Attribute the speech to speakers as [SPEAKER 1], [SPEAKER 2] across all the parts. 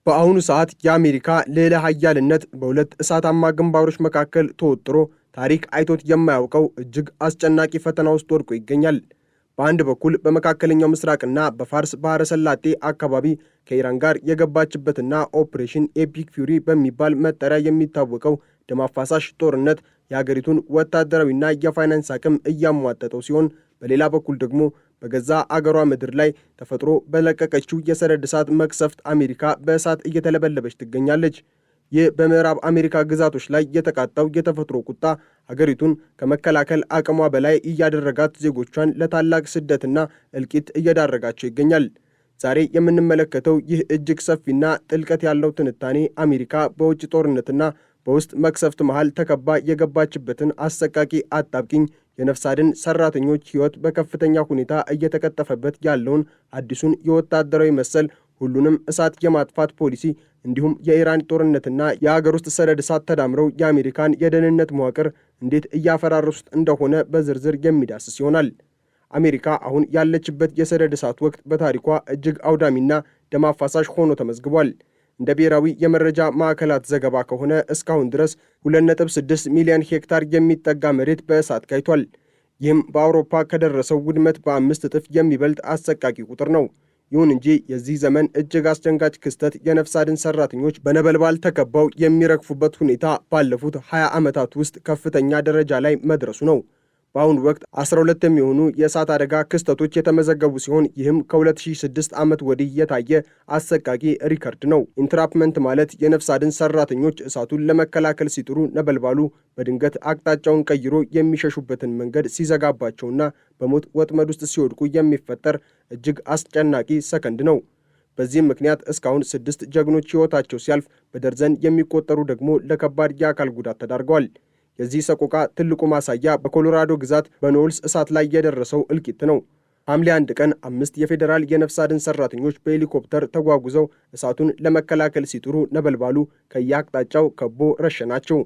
[SPEAKER 1] በአሁኑ ሰዓት የአሜሪካ ልዕለ ኃያልነት በሁለት እሳታማ ግንባሮች መካከል ተወጥሮ ታሪክ አይቶት የማያውቀው እጅግ አስጨናቂ ፈተና ውስጥ ወድቆ ይገኛል። በአንድ በኩል በመካከለኛው ምስራቅና በፋርስ ባህረ ሰላጤ አካባቢ ከኢራን ጋር የገባችበትና ኦፕሬሽን ኤፒክ ፊውሪ በሚባል መጠሪያ የሚታወቀው ደም አፋሳሽ ጦርነት የሀገሪቱን ወታደራዊና የፋይናንስ አቅም እያሟጠጠው ሲሆን፣ በሌላ በኩል ደግሞ በገዛ አገሯ ምድር ላይ ተፈጥሮ በለቀቀችው የሰደድ እሳት መቅሰፍት አሜሪካ በእሳት እየተለበለበች ትገኛለች። ይህ በምዕራብ አሜሪካ ግዛቶች ላይ የተቃጣው የተፈጥሮ ቁጣ ሀገሪቱን ከመከላከል አቅሟ በላይ እያደረጋት ዜጎቿን ለታላቅ ስደትና እልቂት እየዳረጋቸው ይገኛል። ዛሬ የምንመለከተው ይህ እጅግ ሰፊና ጥልቀት ያለው ትንታኔ አሜሪካ በውጭ ጦርነትና በውስጥ መቅሰፍት መሃል ተከባ የገባችበትን አሰቃቂ አጣብቂኝ፣ የነፍስ አድን ሰራተኞች ሕይወት በከፍተኛ ሁኔታ እየተቀጠፈበት ያለውን አዲሱን የወታደራዊ መሰል ሁሉንም እሳት የማጥፋት ፖሊሲ እንዲሁም የኢራን ጦርነትና የአገር ውስጥ ሰደድ እሳት ተዳምረው የአሜሪካን የደህንነት መዋቅር እንዴት እያፈራረሱት እንደሆነ በዝርዝር የሚዳስስ ይሆናል። አሜሪካ አሁን ያለችበት የሰደድ እሳት ወቅት በታሪኳ እጅግ አውዳሚና ደም አፋሳሽ ሆኖ ተመዝግቧል። እንደ ብሔራዊ የመረጃ ማዕከላት ዘገባ ከሆነ እስካሁን ድረስ 2.6 ሚሊዮን ሄክታር የሚጠጋ መሬት በእሳት ጋይቷል። ይህም በአውሮፓ ከደረሰው ውድመት በ5 እጥፍ የሚበልጥ አሰቃቂ ቁጥር ነው። ይሁን እንጂ የዚህ ዘመን እጅግ አስደንጋጭ ክስተት የነፍስ አድን ሰራተኞች በነበልባል ተከበው የሚረግፉበት ሁኔታ ባለፉት 20 ዓመታት ውስጥ ከፍተኛ ደረጃ ላይ መድረሱ ነው። በአሁኑ ወቅት 12 የሚሆኑ የእሳት አደጋ ክስተቶች የተመዘገቡ ሲሆን ይህም ከ2006 ዓመት ወዲህ የታየ አሰቃቂ ሪከርድ ነው። ኢንትራፕመንት ማለት የነፍስ አድን ሰራተኞች እሳቱን ለመከላከል ሲጥሩ ነበልባሉ በድንገት አቅጣጫውን ቀይሮ የሚሸሹበትን መንገድ ሲዘጋባቸውና በሞት ወጥመድ ውስጥ ሲወድቁ የሚፈጠር እጅግ አስጨናቂ ሰከንድ ነው። በዚህም ምክንያት እስካሁን 6 ጀግኖች ሕይወታቸው ሲያልፍ በደርዘን የሚቆጠሩ ደግሞ ለከባድ የአካል ጉዳት ተዳርገዋል። የዚህ ሰቆቃ ትልቁ ማሳያ በኮሎራዶ ግዛት በኖልስ እሳት ላይ የደረሰው እልቂት ነው። ሐምሌ 1 ቀን 5 የፌዴራል የነፍስ አድን ሰራተኞች በሄሊኮፕተር ተጓጉዘው እሳቱን ለመከላከል ሲጥሩ ነበልባሉ ከየአቅጣጫው ከቦ ረሸናቸው።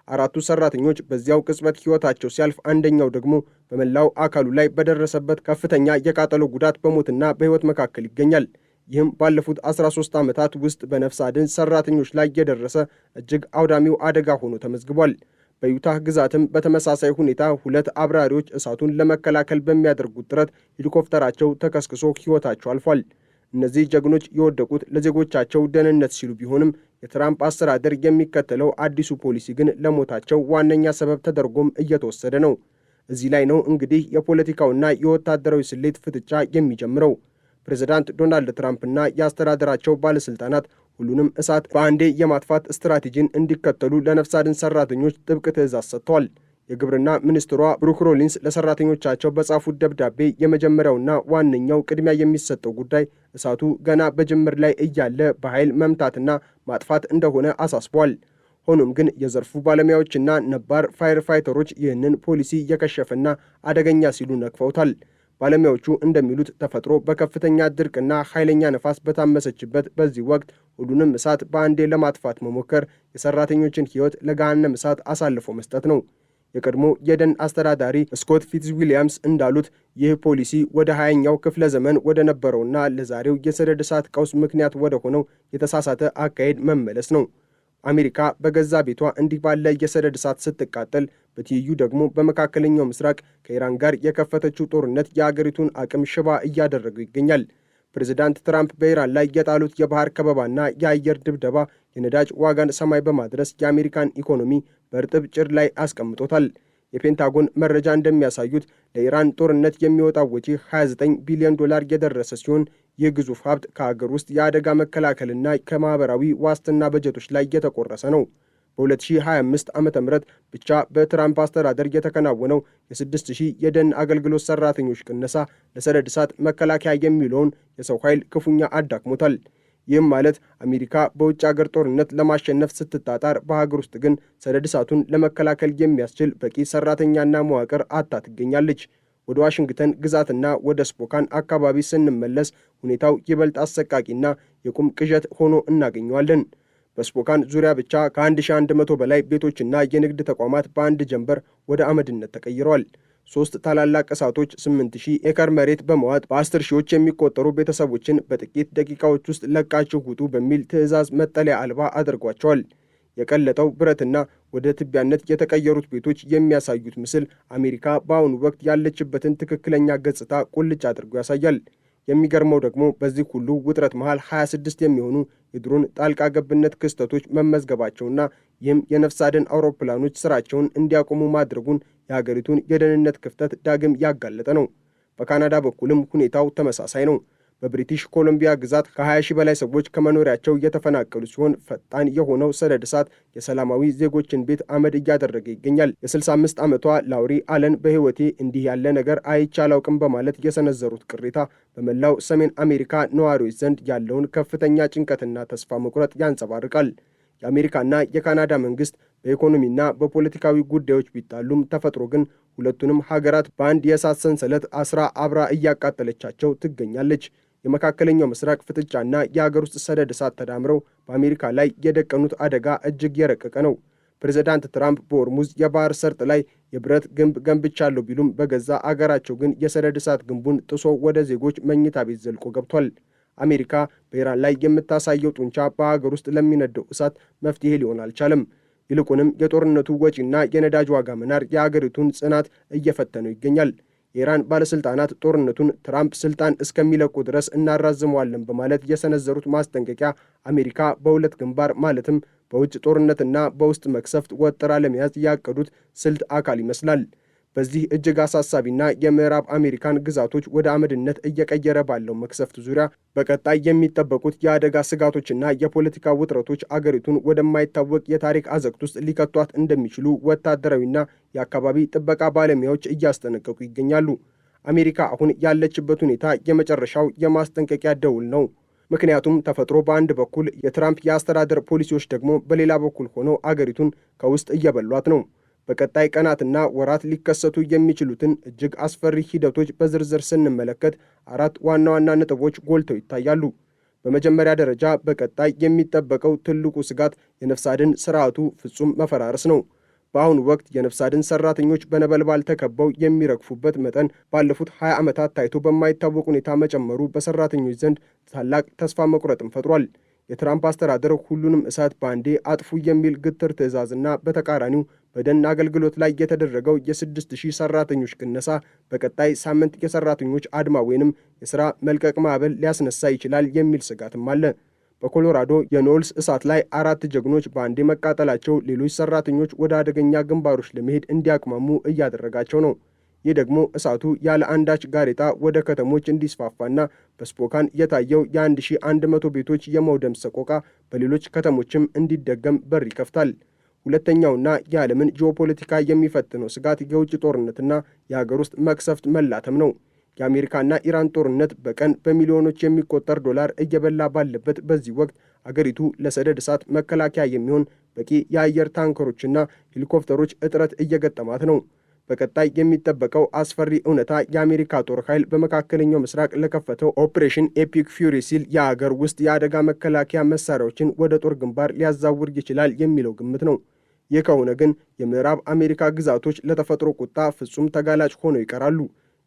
[SPEAKER 1] 4ቱ ሰራተኞች በዚያው ቅጽበት ሕይወታቸው ሲያልፍ፣ አንደኛው ደግሞ በመላው አካሉ ላይ በደረሰበት ከፍተኛ የቃጠሎ ጉዳት በሞትና በሕይወት መካከል ይገኛል። ይህም ባለፉት 13 ዓመታት ውስጥ በነፍስ አድን ሰራተኞች ላይ የደረሰ እጅግ አውዳሚው አደጋ ሆኖ ተመዝግቧል። በዩታህ ግዛትም በተመሳሳይ ሁኔታ 2 አብራሪዎች እሳቱን ለመከላከል በሚያደርጉት ጥረት ሄሊኮፕተራቸው ተከስክሶ ሕይወታቸው አልፏል። እነዚህ ጀግኖች የወደቁት ለዜጎቻቸው ደህንነት ሲሉ ቢሆንም የትራምፕ አስተዳደር የሚከተለው አዲሱ ፖሊሲ ግን ለሞታቸው ዋነኛ ሰበብ ተደርጎም እየተወሰደ ነው። እዚህ ላይ ነው እንግዲህ የፖለቲካውና የወታደራዊ ስሌት ፍጥጫ የሚጀምረው። ፕሬዝዳንት ዶናልድ ትራምፕና የአስተዳደራቸው ባለሥልጣናት ሁሉንም እሳት በአንዴ የማጥፋት ስትራቴጂን እንዲከተሉ ለነፍስ አድን ሰራተኞች ጥብቅ ትዕዛዝ ሰጥተዋል። የግብርና ሚኒስትሯ ብሩክ ሮሊንስ ለሰራተኞቻቸው በጻፉት ደብዳቤ የመጀመሪያውና ዋነኛው ቅድሚያ የሚሰጠው ጉዳይ እሳቱ ገና በጅምር ላይ እያለ በኃይል መምታትና ማጥፋት እንደሆነ አሳስበዋል። ሆኖም ግን የዘርፉ ባለሙያዎችና ነባር ፋየር ፋይተሮች ይህንን ፖሊሲ የከሸፈና አደገኛ ሲሉ ነቅፈውታል። ባለሙያዎቹ እንደሚሉት ተፈጥሮ በከፍተኛ ድርቅና ኃይለኛ ነፋስ በታመሰችበት በዚህ ወቅት ሁሉንም እሳት በአንዴ ለማጥፋት መሞከር የሰራተኞችን ሕይወት ለገሃነም እሳት አሳልፎ መስጠት ነው። የቀድሞ የደን አስተዳዳሪ ስኮት ፊትዝዊሊያምስ እንዳሉት ይህ ፖሊሲ ወደ 20ኛው ክፍለ ዘመን ወደ ነበረውና ለዛሬው የሰደድ እሳት ቀውስ ምክንያት ወደ ሆነው የተሳሳተ አካሄድ መመለስ ነው። አሜሪካ በገዛ ቤቷ እንዲህ ባለ የሰደድ እሳት ስትቃጠል፣ በትይዩ ደግሞ በመካከለኛው ምስራቅ ከኢራን ጋር የከፈተችው ጦርነት የአገሪቱን አቅም ሽባ እያደረገው ይገኛል። ፕሬዝዳንት ትራምፕ በኢራን ላይ የጣሉት የባህር ከበባና የአየር ድብደባ የነዳጅ ዋጋን ሰማይ በማድረስ የአሜሪካን ኢኮኖሚ በእርጥብ ጭድ ላይ አስቀምጦታል። የፔንታጎን መረጃ እንደሚያሳዩት ለኢራን ጦርነት የሚወጣው ወጪ $29 ቢሊዮን የደረሰ ሲሆን ይህ ግዙፍ ሀብት ከሀገር ውስጥ የአደጋ መከላከልና ከማኅበራዊ ዋስትና በጀቶች ላይ የተቆረሰ ነው። በ2025 ዓ.ም ብቻ በትራምፕ አስተዳደር የተከናወነው የ6,000 የደን አገልግሎት ሰራተኞች ቅነሳ ለሰደድ እሳት መከላከያ የሚውለውን የሰው ኃይል ክፉኛ አዳክሞታል። ይህም ማለት አሜሪካ በውጭ አገር ጦርነት ለማሸነፍ ስትጣጣር፣ በሀገር ውስጥ ግን ሰደድ እሳቱን ለመከላከል የሚያስችል በቂ ሰራተኛና መዋቅር አጣ ትገኛለች። ወደ ዋሽንግተን ግዛትና ወደ ስፖካን አካባቢ ስንመለስ ሁኔታው ይበልጥ አሰቃቂና የቁም ቅዠት ሆኖ እናገኘዋለን። በስፖካን ዙሪያ ብቻ ከ1100 በላይ ቤቶችና የንግድ ተቋማት በአንድ ጀንበር ወደ አመድነት ተቀይረዋል። 3 ታላላቅ እሳቶች 8000 ኤከር መሬት በመዋጥ በ10 ሺዎች የሚቆጠሩ ቤተሰቦችን በጥቂት ደቂቃዎች ውስጥ ለቃችሁ ውጡ በሚል ትዕዛዝ መጠለያ አልባ አድርጓቸዋል። የቀለጠው ብረትና ወደ ትቢያነት የተቀየሩት ቤቶች የሚያሳዩት ምስል አሜሪካ በአሁኑ ወቅት ያለችበትን ትክክለኛ ገጽታ ቁልጭ አድርጎ ያሳያል። የሚገርመው ደግሞ በዚህ ሁሉ ውጥረት መሃል 26 የሚሆኑ የድሮን ጣልቃ ገብነት ክስተቶች መመዝገባቸውና ይህም የነፍስ አድን አውሮፕላኖች ስራቸውን እንዲያቆሙ ማድረጉን የሀገሪቱን የደህንነት ክፍተት ዳግም ያጋለጠ ነው። በካናዳ በኩልም ሁኔታው ተመሳሳይ ነው። በብሪቲሽ ኮሎምቢያ ግዛት ከ20 ሺህ በላይ ሰዎች ከመኖሪያቸው የተፈናቀሉ ሲሆን ፈጣን የሆነው ሰደድ እሳት የሰላማዊ ዜጎችን ቤት አመድ እያደረገ ይገኛል። የ65 ዓመቷ ላውሪ አለን በሕይወቴ እንዲህ ያለ ነገር አይቼ አላውቅም በማለት የሰነዘሩት ቅሬታ በመላው ሰሜን አሜሪካ ነዋሪዎች ዘንድ ያለውን ከፍተኛ ጭንቀትና ተስፋ መቁረጥ ያንጸባርቃል። የአሜሪካና የካናዳ መንግስት በኢኮኖሚና በፖለቲካዊ ጉዳዮች ቢጣሉም ተፈጥሮ ግን ሁለቱንም ሀገራት በአንድ የእሳት ሰንሰለት አስራ አብራ እያቃጠለቻቸው ትገኛለች። የመካከለኛው ምስራቅ ፍጥጫና የሀገር ውስጥ ሰደድ እሳት ተዳምረው በአሜሪካ ላይ የደቀኑት አደጋ እጅግ የረቀቀ ነው። ፕሬዝዳንት ትራምፕ በሆርሙዝ የባህር ሰርጥ ላይ የብረት ግንብ ገንብቻለሁ ቢሉም በገዛ አገራቸው ግን የሰደድ እሳት ግንቡን ጥሶ ወደ ዜጎች መኝታ ቤት ዘልቆ ገብቷል። አሜሪካ በኢራን ላይ የምታሳየው ጡንቻ በሀገር ውስጥ ለሚነደው እሳት መፍትሄ ሊሆን አልቻለም። ይልቁንም የጦርነቱ ወጪና የነዳጅ ዋጋ መናር የአገሪቱን ጽናት እየፈተነው ይገኛል። የኢራን ባለስልጣናት ጦርነቱን ትራምፕ ስልጣን እስከሚለቁ ድረስ እናራዝመዋለን በማለት የሰነዘሩት ማስጠንቀቂያ አሜሪካ በሁለት ግንባር ማለትም በውጭ ጦርነትና በውስጥ መክሰፍት ወጥራ ለመያዝ ያቀዱት ስልት አካል ይመስላል። በዚህ እጅግ አሳሳቢና የምዕራብ አሜሪካን ግዛቶች ወደ አመድነት እየቀየረ ባለው መክሰፍት ዙሪያ በቀጣይ የሚጠበቁት የአደጋ ስጋቶችና የፖለቲካ ውጥረቶች አገሪቱን ወደማይታወቅ የታሪክ አዘቅት ውስጥ ሊከቷት እንደሚችሉ ወታደራዊና የአካባቢ ጥበቃ ባለሙያዎች እያስጠነቀቁ ይገኛሉ። አሜሪካ አሁን ያለችበት ሁኔታ የመጨረሻው የማስጠንቀቂያ ደውል ነው። ምክንያቱም ተፈጥሮ በአንድ በኩል፣ የትራምፕ የአስተዳደር ፖሊሲዎች ደግሞ በሌላ በኩል ሆነው አገሪቱን ከውስጥ እየበሏት ነው። በቀጣይ ቀናትና ወራት ሊከሰቱ የሚችሉትን እጅግ አስፈሪ ሂደቶች በዝርዝር ስንመለከት 4 ዋና ዋና ነጥቦች ጎልተው ይታያሉ። በመጀመሪያ ደረጃ በቀጣይ የሚጠበቀው ትልቁ ስጋት የነፍስ አድን ስርዓቱ ፍጹም መፈራረስ ነው። በአሁኑ ወቅት የነፍስ አድን ሰራተኞች በነበልባል ተከበው የሚረግፉበት መጠን ባለፉት 20 ዓመታት ታይቶ በማይታወቅ ሁኔታ መጨመሩ በሰራተኞች ዘንድ ታላቅ ተስፋ መቁረጥን ፈጥሯል። የትራምፕ አስተዳደር ሁሉንም እሳት በአንዴ አጥፉ የሚል ግትር ትዕዛዝና በተቃራኒው በደን አገልግሎት ላይ የተደረገው የ6000 ሰራተኞች ቅነሳ በቀጣይ ሳምንት የሰራተኞች አድማ ወይንም የሥራ መልቀቅ ማዕበል ሊያስነሳ ይችላል የሚል ስጋትም አለ። በኮሎራዶ የኖልስ እሳት ላይ 4 ጀግኖች በአንዴ መቃጠላቸው ሌሎች ሰራተኞች ወደ አደገኛ ግንባሮች ለመሄድ እንዲያቅማሙ እያደረጋቸው ነው። ይህ ደግሞ እሳቱ ያለ አንዳች ጋሬጣ ወደ ከተሞች እንዲስፋፋና በስፖካን የታየው የ1100 ቤቶች የመውደም ሰቆቃ በሌሎች ከተሞችም እንዲደገም በር ይከፍታል። ሁለተኛውና የዓለምን ጂኦፖለቲካ የሚፈትነው ስጋት የውጭ ጦርነትና የሀገር ውስጥ መክሰፍት መላተም ነው። የአሜሪካና ኢራን ጦርነት በቀን በሚሊዮኖች የሚቆጠር ዶላር እየበላ ባለበት በዚህ ወቅት አገሪቱ ለሰደድ እሳት መከላከያ የሚሆን በቂ የአየር ታንከሮችና ሄሊኮፕተሮች እጥረት እየገጠማት ነው። በቀጣይ የሚጠበቀው አስፈሪ እውነታ የአሜሪካ ጦር ኃይል በመካከለኛው ምስራቅ ለከፈተው ኦፕሬሽን ኤፒክ ፊውሪ ሲል የአገር ውስጥ የአደጋ መከላከያ መሳሪያዎችን ወደ ጦር ግንባር ሊያዛውር ይችላል የሚለው ግምት ነው። ይህ ከሆነ ግን የምዕራብ አሜሪካ ግዛቶች ለተፈጥሮ ቁጣ ፍጹም ተጋላጭ ሆነው ይቀራሉ።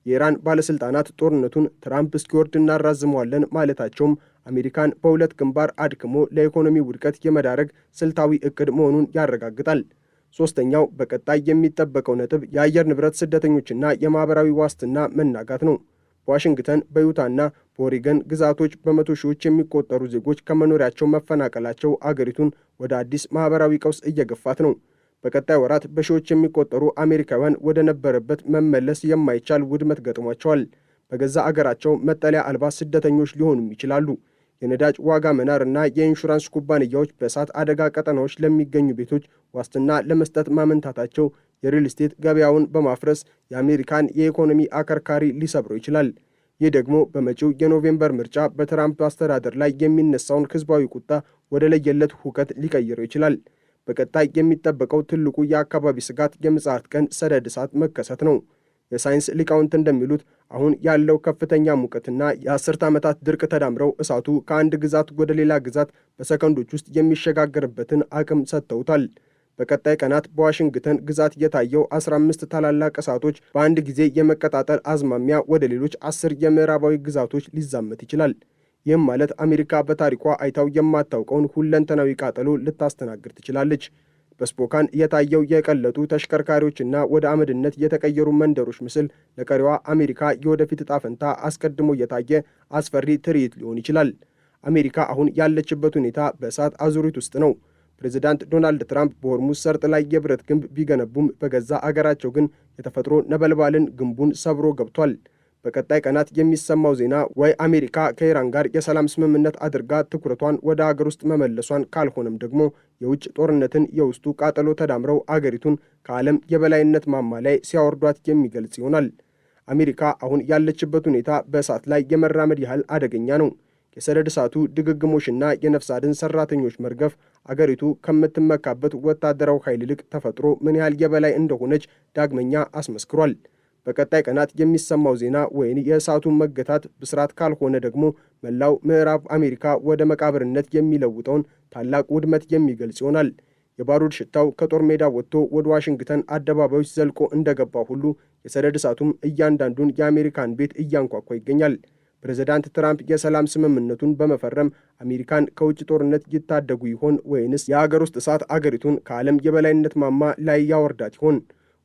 [SPEAKER 1] የኢራን ባለስልጣናት ጦርነቱን ትራምፕ እስኪወርድ እናራዝመዋለን ማለታቸውም አሜሪካን በሁለት ግንባር አድክሞ ለኢኮኖሚ ውድቀት የመዳረግ ስልታዊ እቅድ መሆኑን ያረጋግጣል። ሶስተኛው በቀጣይ የሚጠበቀው ነጥብ የአየር ንብረት ስደተኞችና የማህበራዊ ዋስትና መናጋት ነው። በዋሽንግተን በዩታና በኦሪገን ግዛቶች በመቶ ሺዎች የሚቆጠሩ ዜጎች ከመኖሪያቸው መፈናቀላቸው አገሪቱን ወደ አዲስ ማህበራዊ ቀውስ እየገፋት ነው። በቀጣይ ወራት በሺዎች የሚቆጠሩ አሜሪካውያን ወደ ነበረበት መመለስ የማይቻል ውድመት ገጥሟቸዋል። በገዛ አገራቸው መጠለያ አልባ ስደተኞች ሊሆኑም ይችላሉ። የነዳጅ ዋጋ መናርና የኢንሹራንስ ኩባንያዎች በእሳት አደጋ ቀጠናዎች ለሚገኙ ቤቶች ዋስትና ለመስጠት ማመንታታቸው የሪል ስቴት ገበያውን በማፍረስ የአሜሪካን የኢኮኖሚ አከርካሪ ሊሰብረው ይችላል። ይህ ደግሞ በመጪው የኖቬምበር ምርጫ በትራምፕ አስተዳደር ላይ የሚነሳውን ህዝባዊ ቁጣ ወደ ለየለት ሁከት ሊቀይረው ይችላል። በቀጣይ የሚጠበቀው ትልቁ የአካባቢ ስጋት የምጽአት ቀን ሰደድ እሳት መከሰት ነው። የሳይንስ ሊቃውንት እንደሚሉት አሁን ያለው ከፍተኛ ሙቀትና የ10 ዓመታት ድርቅ ተዳምረው እሳቱ ከአንድ ግዛት ወደ ሌላ ግዛት በሰከንዶች ውስጥ የሚሸጋገርበትን አቅም ሰጥተውታል። በቀጣይ ቀናት በዋሽንግተን ግዛት የታየው 15 ታላላቅ እሳቶች በአንድ ጊዜ የመቀጣጠል አዝማሚያ ወደ ሌሎች 10 የምዕራባዊ ግዛቶች ሊዛመት ይችላል። ይህም ማለት አሜሪካ በታሪኳ አይታው የማታውቀውን ሁለንተናዊ ቃጠሎ ልታስተናግድ ትችላለች። በስፖካን የታየው የቀለጡ ተሽከርካሪዎችና ወደ አመድነት የተቀየሩ መንደሮች ምስል ለቀሪዋ አሜሪካ የወደፊት ዕጣ ፈንታ አስቀድሞ የታየ አስፈሪ ትርኢት ሊሆን ይችላል። አሜሪካ አሁን ያለችበት ሁኔታ በእሳት አዙሪት ውስጥ ነው። ፕሬዚዳንት ዶናልድ ትራምፕ በሆርሙዝ ሰርጥ ላይ የብረት ግንብ ቢገነቡም በገዛ አገራቸው ግን የተፈጥሮ ነበልባልን ግንቡን ሰብሮ ገብቷል። በቀጣይ ቀናት የሚሰማው ዜና ወይ አሜሪካ ከኢራን ጋር የሰላም ስምምነት አድርጋ ትኩረቷን ወደ አገር ውስጥ መመለሷን፣ ካልሆነም ደግሞ የውጭ ጦርነትን የውስጡ ቃጠሎ ተዳምረው አገሪቱን ከዓለም የበላይነት ማማ ላይ ሲያወርዷት የሚገልጽ ይሆናል። አሜሪካ አሁን ያለችበት ሁኔታ በእሳት ላይ የመራመድ ያህል አደገኛ ነው። የሰደድ እሳቱ ድግግሞሽና የነፍስ አድን ሰራተኞች መርገፍ አገሪቱ ከምትመካበት ወታደራዊ ኃይል ይልቅ ተፈጥሮ ምን ያህል የበላይ እንደሆነች ዳግመኛ አስመስክሯል። በቀጣይ ቀናት የሚሰማው ዜና ወይን የእሳቱን መገታት ብስራት ካልሆነ ደግሞ መላው ምዕራብ አሜሪካ ወደ መቃብርነት የሚለውጠውን ታላቅ ውድመት የሚገልጽ ይሆናል። የባሩድ ሽታው ከጦር ሜዳ ወጥቶ ወደ ዋሽንግተን አደባባዮች ዘልቆ እንደገባ ሁሉ የሰደድ እሳቱም እያንዳንዱን የአሜሪካን ቤት እያንኳኳ ይገኛል። ፕሬዝዳንት ትራምፕ የሰላም ስምምነቱን በመፈረም አሜሪካን ከውጭ ጦርነት ይታደጉ ይሆን ወይንስ የአገር ውስጥ እሳት አገሪቱን ከዓለም የበላይነት ማማ ላይ ያወርዳት ይሆን?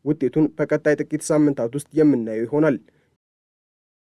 [SPEAKER 1] ውጤቱን በቀጣይ ጥቂት ሳምንታት ውስጥ የምናየው ይሆናል።